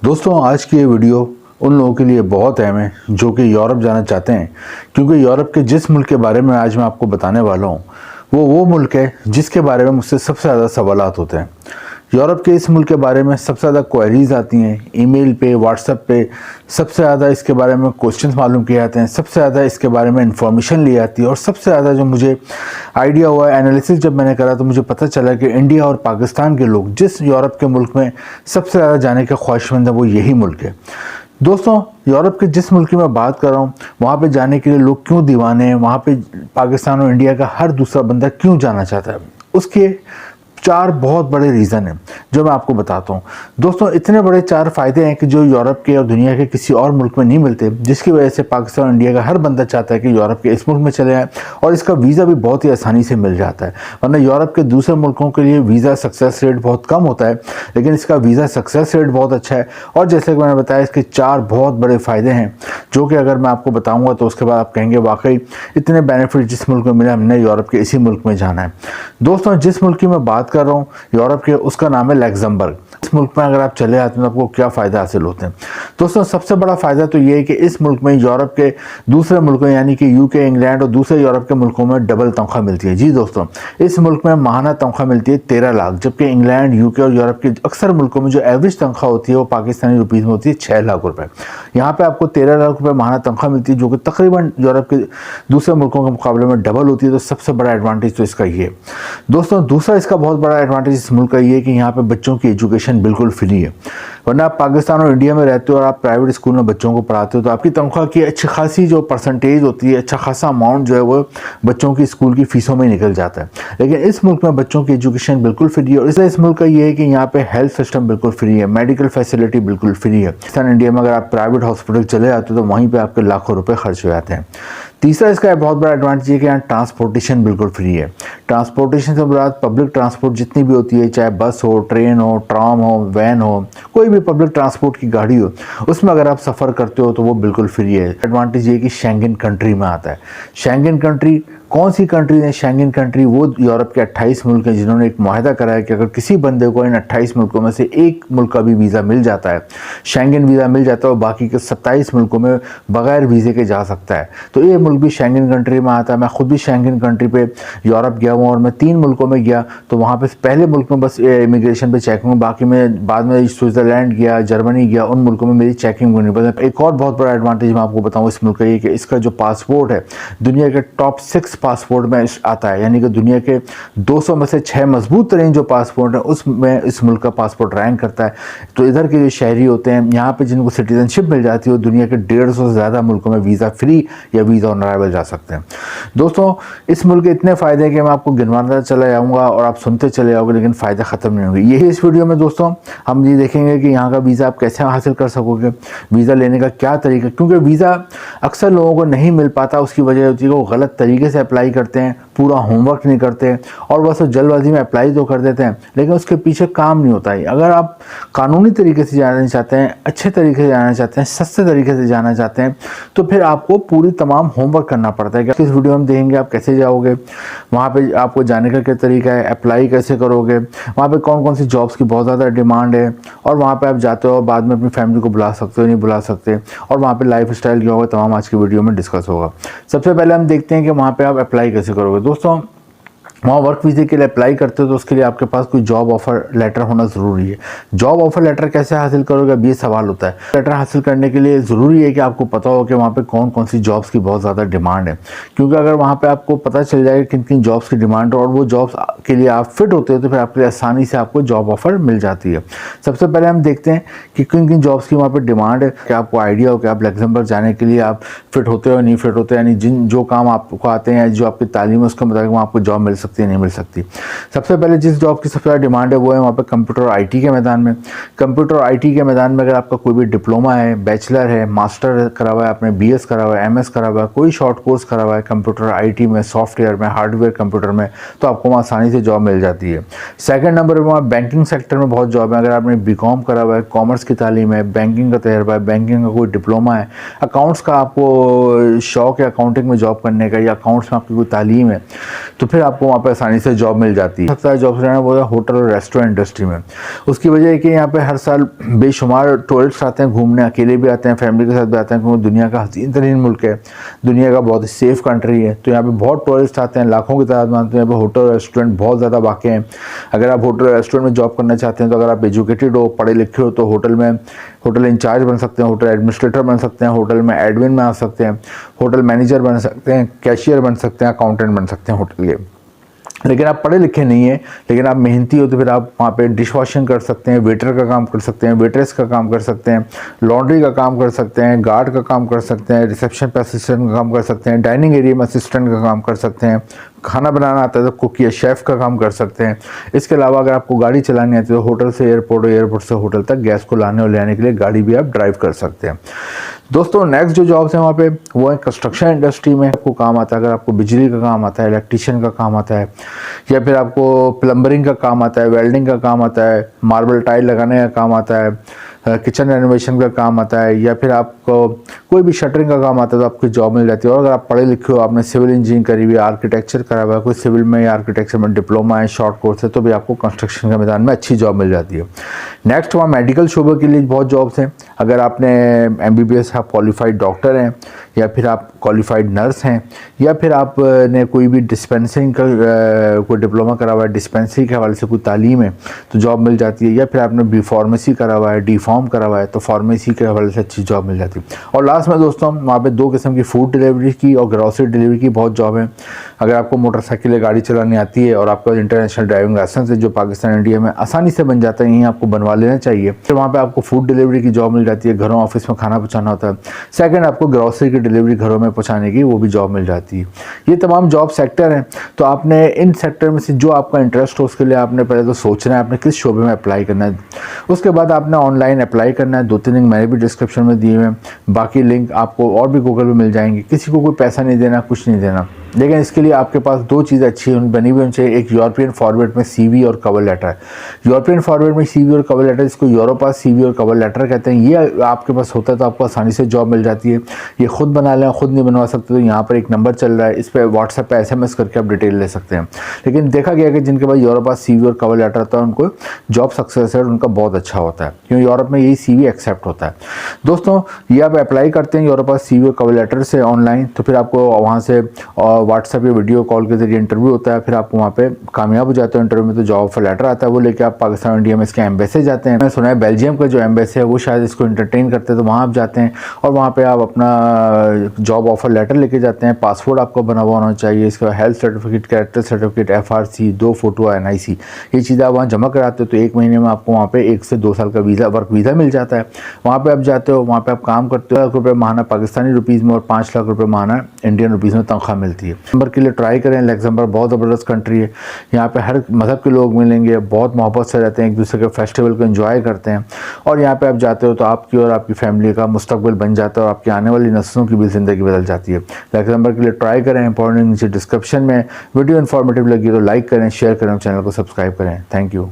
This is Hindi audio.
दोस्तों आज की ये वीडियो उन लोगों के लिए बहुत अहम है जो कि यूरोप जाना चाहते हैं, क्योंकि यूरोप के जिस मुल्क के बारे में आज मैं आपको बताने वाला हूँ वो मुल्क है जिसके बारे में मुझसे सबसे ज़्यादा सवालात होते हैं। यूरोप के इस मुल्क के बारे में सबसे ज़्यादा क्वेरीज आती हैं, ईमेल पे, व्हाट्सएप पे सबसे ज़्यादा इसके बारे में क्वेश्चंस मालूम किए जाते हैं, सबसे ज़्यादा इसके बारे में इन्फॉर्मेशन ली जाती है। और सबसे ज़्यादा जो मुझे आइडिया हुआ, एनालिसिस जब मैंने करा तो मुझे पता चला कि इंडिया और पाकिस्तान के लोग जिस यूरोप के मुल्क में सबसे ज़्यादा जाने के ख्वाहिशमंद है वो यही मुल्क है। दोस्तों यूरोप के जिस मुल्क की मैं बात कर रहा हूँ वहाँ पे जाने के लिए लोग क्यों दीवाने हैं, वहाँ पे पाकिस्तान और इंडिया का हर दूसरा बंदा क्यों जाना चाहता है, उसके 4 बहुत बड़े रीज़न हैं जो मैं आपको बताता हूँ। दोस्तों इतने बड़े 4 फ़ायदे हैं कि जो यूरोप के और दुनिया के किसी और मुल्क में नहीं मिलते, जिसकी वजह से पाकिस्तान और इंडिया का हर बंदा चाहता है कि यूरोप के इस मुल्क में चले आए। और इसका वीज़ा भी बहुत ही आसानी से मिल जाता है, वरना यूरोप के दूसरे मुल्कों के लिए वीज़ा सक्सेस रेट बहुत कम होता है, लेकिन इसका वीज़ा सक्सेस रेट बहुत अच्छा है। और जैसे कि मैंने बताया इसके 4 बहुत बड़े फ़ायदे हैं जो कि अगर मैं आपको बताऊँगा तो उसके बाद आप कहेंगे वाकई इतने बेनिफिट जिस मुल्क में मिले हमने यूरोप के इसी मुल्क में जाना है। दोस्तों जिस मुल्क की मैं बात कर रहा हूँ यूरोप के, उसका नाम है लग्जमबर्ग। इस मुल्क में अगर आप चले आते हैं तो आपको क्या फ़ायदा हासिल होते हैं। दोस्तों सबसे बड़ा फ़ायदा तो ये है कि इस मुल्क में यूरोप के दूसरे मुल्कों यानी कि यूके, इंग्लैंड और दूसरे यूरोप के मुल्कों में डबल तनख्वाह मिलती है। जी दोस्तों, इस मुल्क में माहाना तनख्वाह मिलती है 13 लाख, जबकि इंग्लैंड, यूके और यूरोप के अक्सर मुल्कों में जो एवरेज तनख्वाह होती है वो पाकिस्तानी रुपीज़ में होती है 6 लाख रुपये। यहाँ पर आपको 13 लाख रुपये माहाना तनख्वाह मिलती है, जो कि तकरीबन यूरोप के दूसरे मुल्कों के मुकाबले में डबल होती है। तो सबसे बड़ा एडवांटेज तो इसका ये है। दोस्तों दूसरा इसका बहुत बड़ा एडवांटेज इस मुल्क का ये है कि यहाँ पे बच्चों की एजुकेशन बिल्कुल फ्री है। वरना आप पाकिस्तान और इंडिया में रहते हो और आप प्राइवेट स्कूल में बच्चों को पढ़ाते हो तो आपकी तनख्वाह की अच्छी खासी जो परसेंटेज होती है, अच्छा खासा अमाउंट जो है वो बच्चों की स्कूल की फीसों में निकल जाता है। लेकिन इस मुल्क में बच्चों की एजुकेशन बिल्कुल फ्री है। और इसलिए इस मुल्क का ये है कि यहाँ पे हेल्थ सिस्टम बिल्कुल फ्री है, मेडिकल फैसिलिटी बिल्कुल फ्री है। पाकिस्तान इंडिया में अगर आप प्राइवेट हॉस्पिटल चले जाते हो तो वहीं पर आपके लाखों रुपये खर्च हो जाते हैं। तीसरा इसका बहुत बड़ा एडवांटेज है कि यहाँ ट्रांसपोर्टेशन बिल्कुल फ्री है। ट्रांसपोर्टेशन से मुराद पब्लिक ट्रांसपोर्ट जितनी भी होती है, चाहे बस हो, ट्रेन हो, ट्राम हो, वैन हो, कोई भी पब्लिक ट्रांसपोर्ट की गाड़ी हो, उसमें अगर आप सफ़र करते हो तो वो बिल्कुल फ्री है। एडवांटेज ये कि शेंगन कंट्री में आता है। शेंगन कंट्री कौन सी कंट्री है? शेंगन कंट्री वो यूरोप के 28 मुल्क हैं जिन्होंने एक मुआहदा करा है कि अगर किसी बंदे को इन 28 मुल्कों में से एक मुल्क का भी वीज़ा मिल जाता है, शेंगन वीज़ा मिल जाता है, और बाकी के 27 मुल्कों में बगैर वीज़े के जा सकता है। तो ये मुल्क भी शेंगन कंट्री में आता है। मैं खुद भी शेंगन कंट्री पे यूरोप गया हूँ और मैं 3 मुल्कों में गया। तो वहाँ पे पहले मुल्क में बस इमिग्रेशन पे चेकिंग हुई, बाकी में बाद में स्विट्ज़रलैंड गया, जर्मनी गया, उन मुल्कों में मेरी चेकिंग होनी पड़ी। एक और बहुत बड़ा एडवांटेज मैं आपको बताऊँ इस मुल्क का ये कि इसका जो पासपोर्ट है दुनिया के टॉप 6 पासपोर्ट में आता है, यानी कि दुनिया के 200 में से 6 मजबूत तरीन जो पासपोर्ट है उसमें इस मुल्क का पासपोर्ट रैंक करता है। तो इधर के जो शहरी होते हैं यहाँ पे जिनको सिटीजनशिप मिल जाती है वो दुनिया के 150 से ज़्यादा मुल्कों में वीज़ा फ्री या वीज़ा ऑन अराइवल जा सकते हैं। दोस्तों इस मुल्क के इतने फ़ायदे हैं कि मैं आपको गिनवाता चला जाऊँगा और आप सुनते चले जाओगे, लेकिन फ़ायदे ख़त्म नहीं होंगे। यही इस वीडियो में दोस्तों हम ये देखेंगे कि यहाँ का वीज़ा आप कैसे हासिल कर सकोगे, वीज़ा लेने का क्या तरीका, क्योंकि वीज़ा अक्सर लोगों को नहीं मिल पाता। उसकी वजह होती है कि वो गलत तरीके से अप्लाई करते हैं, पूरा होमवर्क नहीं करते और बस जल्दबाजी में अप्लाई तो कर देते हैं, लेकिन उसके पीछे काम नहीं होता है। अगर आप कानूनी तरीके से जाना चाहते हैं, अच्छे तरीके से जाना चाहते हैं, सस्ते तरीके से जाना चाहते हैं, तो फिर आपको पूरी तमाम होमवर्क करना पड़ता है। इस वीडियो में देखेंगे आप कैसे जाओगे, वहाँ पे आपको जाने का क्या तरीका है, अप्लाई कैसे करोगे, वहाँ पे कौन कौन सी जॉब्स की बहुत ज़्यादा डिमांड है, और वहाँ पे आप जाते हो बाद में अपनी फैमिली को बुला सकते हो नहीं बुला सकते, और वहाँ पे लाइफ स्टाइल क्या होगा तमाम आज की वीडियो में डिस्कस होगा। सबसे पहले हम देखते हैं कि वहाँ पे आप अप्लाई कैसे करोगे। दोस्तों वहाँ वर्क वीज़े के लिए अप्लाई करते हो तो उसके लिए आपके पास कोई जॉब ऑफर लेटर होना ज़रूरी है। जॉब ऑफर लेटर कैसे हासिल करोगे, अब ये सवाल होता है। लेटर हासिल करने के लिए ज़रूरी है कि आपको पता हो कि वहाँ पे कौन कौन सी जॉब्स की बहुत ज़्यादा डिमांड है, क्योंकि अगर वहाँ पे आपको पता चल जाए किन किन जॉब्स की डिमांड है और वो जॉब्स के लिए आप फिट होते हो तो फिर आपके लिए आसानी से आपको जॉब ऑफर मिल जाती है। सबसे पहले हम देखते हैं कि किन किन जॉब्स की वहाँ पर डिमांड है, कि आपको आइडिया हो कि आप लग्जमबर्ग जाने के लिए आप फिट होते हो नहीं फिट होते, यानी जिन जो काम आपको आते हैं, जो आपकी तालीम है उसके मुताबिक वहाँ आपको जॉब मिल सकती है नहीं मिल सकती। सबसे पहले जिस जॉब की सबसे ज़्यादा डिमांड है वो है वहाँ पे कंप्यूटर और आईटी के मैदान में। कंप्यूटर और आईटी के मैदान में अगर आपका कोई भी डिप्लोमा है, बैचलर है, मास्टर करा हुआ है, आपने बीएस करा हुआ है, एमएस करा हुआ है, कोई शॉर्ट कोर्स करा हुआ है कंप्यूटर आईटी में, सॉफ्टवेयर में, हार्डवेयर कंप्यूटर में, तो आपको वहाँ आसानी से जॉब मिल जाती है। सेकंड नंबर पर वहाँ बैंकिंग सेक्टर में बहुत जॉब है। अगर आपने बीकॉम करा हुआ है, कॉमर्स की तालीम है, बैंकिंग का तजर्बा है, बैंकिंग का कोई डिप्लोमा है, अकाउंट्स का आपको शौक है अकाउंटिंग में जॉब करने का, या अकाउंट्स में आपकी कोई तालीम है, तो फिर आपको वहाँ पे आसानी से जॉब मिल जाती है। सकता है जॉब से वो होटल और रेस्टोरेंट इंडस्ट्री में। उसकी वजह है कि यहाँ पे हर साल बेशुमार टूरिस्ट आते हैं घूमने, अकेले भी आते हैं, फैमिली के साथ भी आते हैं, क्योंकि दुनिया का हसीन तरीन मुल्क है, दुनिया का बहुत ही सेफ कंट्री है। तो यहाँ पे बहुत टूरिस्ट आते हैं, लाखों की तादाद में आते हैं। यहाँ पे होटल रेस्टोरेंट बहुत ज़्यादा वाक़ हैं। अगर आप होटल रेस्टोरेंट में जॉब करना चाहते हैं तो अगर आप एजुकेटेड हो, पढ़े लिखे हो, तो होटल इंचार्ज बन सकते हैं, होटल एडमिनिस्ट्रेटर बन सकते हैं, होटल में एडमिन में आ सकते हैं, होटल मैनेजर बन सकते हैं, कैशियर बन सकते हैं, अकाउंटेंट बन सकते हैं होटल के। लेकिन आप पढ़े लिखे नहीं हैं, लेकिन आप मेहनती हो, तो फिर आप वहाँ पे डिश वॉशिंग कर सकते हैं, वेटर का काम कर सकते हैं, वेट्रेस का काम कर सकते हैं, लॉन्ड्री का काम कर सकते हैं, गार्ड का काम कर सकते हैं, रिसेप्शन पे असिस्टेंट का काम कर सकते हैं, डाइनिंग एरिया में असिस्टेंट का काम कर सकते हैं, खाना बनाना आता है तो कुक या शेफ़ का काम कर सकते हैं। इसके अलावा अगर आपको गाड़ी चलानी आती है तो होटल से एयरपोर्ट और एयरपोर्ट से होटल तक गैस को लाने और ले आने के लिए गाड़ी भी आप ड्राइव कर सकते हैं। दोस्तों नेक्स्ट जो जॉब्स हैं वहाँ पे वो है कंस्ट्रक्शन इंडस्ट्री में आपको काम आता है। अगर आपको बिजली का काम आता है, इलेक्ट्रीशियन का काम आता है, या फिर आपको प्लम्बरिंग का काम आता है, वेल्डिंग का काम आता है, मार्बल टाइल लगाने का काम आता है, किचन रेनोवेशन का काम आता है, या फिर आपको कोई भी शटरिंग का काम आता है तो आपकी जॉब मिल जाती है। और अगर आप पढ़े लिखे हो, आपने सिविल इंजीनियरिंग करी हुई है, आर्किटेक्चर करा हुआ है, कोई सिविल में या आर्किटेक्चर में डिप्लोमा है, शॉर्ट कोर्स है, तो भी आपको कंस्ट्रक्शन के मैदान में अच्छी जॉब मिल जाती है। नेक्स्ट वहाँ मेडिकल शोबे के लिए बहुत जॉब्स हैं। अगर आपने MBBS आप क्वालिफाइड डॉक्टर हैं, या फिर आप क्वालिफाइड नर्स हैं, या फिर आपने कोई भी डिस्पेंसरिंग का कोई डिप्लोमा करा हुआ है, डिस्पेंसरी के हवाले से कोई तालीम है तो जॉब मिल जाती है। या फिर आपने B फार्मेसी करा हुआ है, D फार्म करा हुआ है, तो फार्मेसी के हवाले से अच्छी जॉब मिल जाती है। और लास्ट में दोस्तों वहाँ पे 2 किस्म की फूड डिलीवरी की और ग्रॉसरी डिलीवरी की बहुत जॉब है। अगर आपको मोटरसाइकिल या गाड़ी चलानी आती है और आपका इंटरनेशनल ड्राइविंग लाइसेंस है जो पाकिस्तान इंडिया में आसानी से बन जाता है, यहीं आपको बनवा लेना चाहिए, तो वहाँ पे आपको फूड डिलीवरी की जॉब मिल जाती है। घरों ऑफिस में खाना पहुँचाना होता है। सेकंड, आपको ग्रॉसरी की डिलीवरी घरों में पहुँचाने की, वो भी जॉब मिल जाती है। ये तमाम जॉब सेक्टर हैं। तो आपने इन सेक्टर में से जो आपका इंटरेस्ट हो उसके लिए आपने पहले तो सोचना है आपने किस शोबे में अप्लाई करना है। उसके बाद आपने ऑनलाइन अप्लाई करना है। 2-3 लिंक मैंने भी डिस्क्रिप्शन में दिए हुए हैं, बाकी लिंक आपको और भी गूगल पे मिल जाएंगे। किसी को कोई पैसा नहीं देना, कुछ नहीं देना, लेकिन इसके लिए आपके पास 2 चीज़ अच्छी बनी हुई होनी चाहिए। एक यूरोपियन फॉर्मेट में CV और कवर लेटर। यूरोपियन फॉर्मेट में CV और कवर लेटर, इसको यूरोपास CV और कवर लेटर कहते हैं। ये आपके पास होता है तो आपको आसानी से जॉब मिल जाती है। ये खुद बना लें, खुद नहीं बनवा सकते तो यहाँ पर एक नंबर चल रहा है, इस पर व्हाट्सएप पे SMS करके आप डिटेल ले सकते हैं। लेकिन देखा गया कि जिनके पास यूरोपास CV और कवर लेटर होता है उनको जॉब सक्सेस रेट उनका बहुत अच्छा होता है, क्योंकि यूरोप में यही CV एक्सेप्ट होता है। दोस्तों ये आप अप्लाई करते हैं यूरोपास CV और कवर लेटर से ऑनलाइन, तो फिर आपको वहाँ से व्हाट्सएप या वीडियो कॉल के जरिए इंटरव्यू होता है। फिर आप वहाँ पे कामयाब हो जाते हो इंटरव्यू में, तो जॉब ऑफर लेटर आता है, वो लेके आप पाकिस्तान इंडिया में इसके एम्बेसी जाते हैं। मैंने सुना है बेल्जियम का जो एम्बेसी है वो शायद इसको इंटरटेन करते हैं, तो वहाँ आप जाते हैं और वहाँ पे आप अपना जॉब ऑफर लेटर लेके जाते हैं। पासपोर्ट आपको बना हुआ होना चाहिए, इसके बाद health certificate, character certificate, FRC, 2 photo, NIC, ये चीज़ें आप वहाँ जमा कराते हो। तो 1 महीने में आपको वहाँ पे 1 से 2 साल का वीज़ा, वर्क वीज़ा मिल जाता है। वहाँ पे आप जाते हो, वहाँ पे आप काम करते हो, ₹1,00,000 माहाना पाकिस्तानी रुपीज़ में और ₹5,00,000 माहाना इंडियन रुपीज़ में तनख्वाह मिलती है। नंबर के लिए ट्राई करें। लग्जमबर्ग बहुत ज़बरदस्त कंट्री है, यहाँ पे हर मज़हब के लोग मिलेंगे, बहुत मोहब्बत से रहते हैं, एक दूसरे के फेस्टिवल को एंजॉय करते हैं। और यहाँ पे आप जाते हो तो आपकी और आपकी फैमिली का मुस्तकबिल बन जाता है और आपकी आने वाली नस्लों की भी ज़िंदगी बदल जाती है। लग्जमबर्ग के लिए ट्राई करें। इंपॉर्टेंट नीचे डिस्क्रिप्शन में वीडियो इन्फॉर्मेटिव लगी तो लाइक करें, शेयर करें, चैनल को सब्सक्राइब करें। Thank you.